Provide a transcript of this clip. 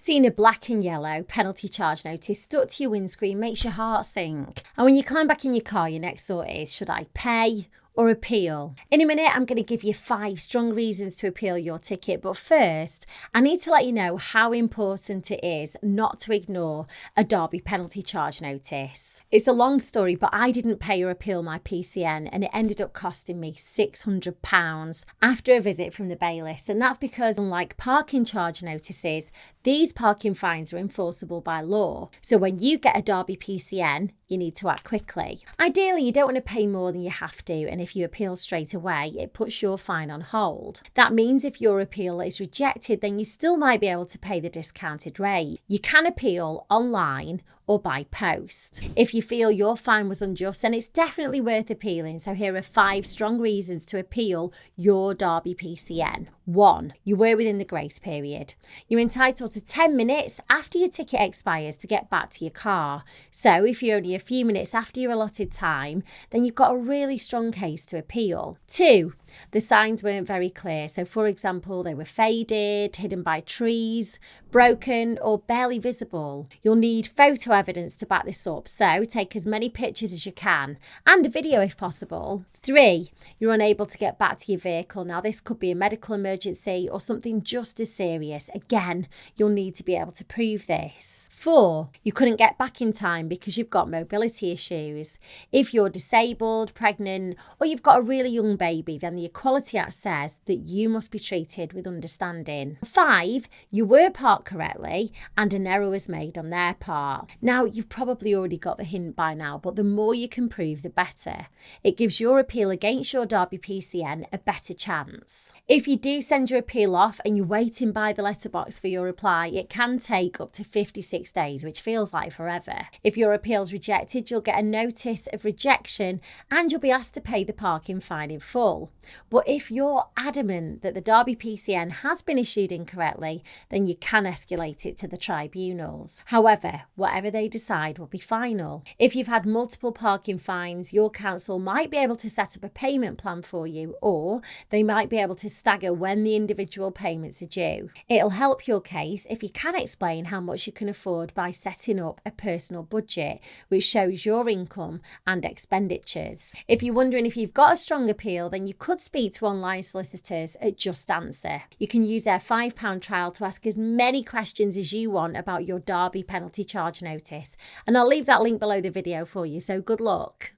Seeing a black and yellow penalty charge notice stuck to your windscreen makes your heart sink. And when you climb back in your car, your next thought is, should I pay or appeal? In a minute, I'm going to give you 5 strong reasons to appeal your ticket. But first, I need to let you know how important it is not to ignore a Derby penalty charge notice. It's a long story, but I didn't pay or appeal my PCN and it ended up costing me £600 after a visit from the bailiffs. And that's because, unlike parking charge notices, these parking fines are enforceable by law. So when you get a Derby PCN, you need to act quickly. Ideally, you don't want to pay more than you have to, and if you appeal straight away, it puts your fine on hold. That means if your appeal is rejected, then you still might be able to pay the discounted rate. You can appeal online or by post. If you feel your fine was unjust, then it's definitely worth appealing. So here are 5 strong reasons to appeal your Derby PCN. 1. You were within the grace period. You're entitled to 10 minutes after your ticket expires to get back to your car. So if you're only a few minutes after your allotted time, then you've got a really strong case to appeal. 2. The signs weren't very clear. So for example, they were faded, hidden by trees, broken or barely visible. You'll need photo evidence to back this up. So take as many pictures as you can and a video if possible. 3. You're unable to get back to your vehicle. Now this could be a medical emergency or something just as serious. Again, you'll need to be able to prove this. 4. You couldn't get back in time because you've got mobility issues. If you're disabled, pregnant, or you've got a really young baby, then the Equality Act says that you must be treated with understanding. 5. You were parked correctly and an error was made on their part. Now, you've probably already got the hint by now, but the more you can prove, the better. It gives your appeal against your Derby PCN a better chance. If you do send your appeal off and you're waiting by the letterbox for your reply, it can take up to 56 days, which feels like forever. If your appeal's rejected, you'll get a notice of rejection and you'll be asked to pay the parking fine in full. But if you're adamant that the Derby PCN has been issued incorrectly, then you can escalate it to the tribunals. However, whatever they decide will be final. If you've had multiple parking fines, your council might be able to set up a payment plan for you, or they might be able to stagger when the individual payments are due. It'll help your case if you can explain how much you can afford by setting up a personal budget, which shows your income and expenditures. If you're wondering if you've got a strong appeal, then you could speak to online solicitors at JustAnswer. You can use their £5 trial to ask as many questions as you want about your Derby penalty charge notice. And I'll leave that link below the video for you, so good luck.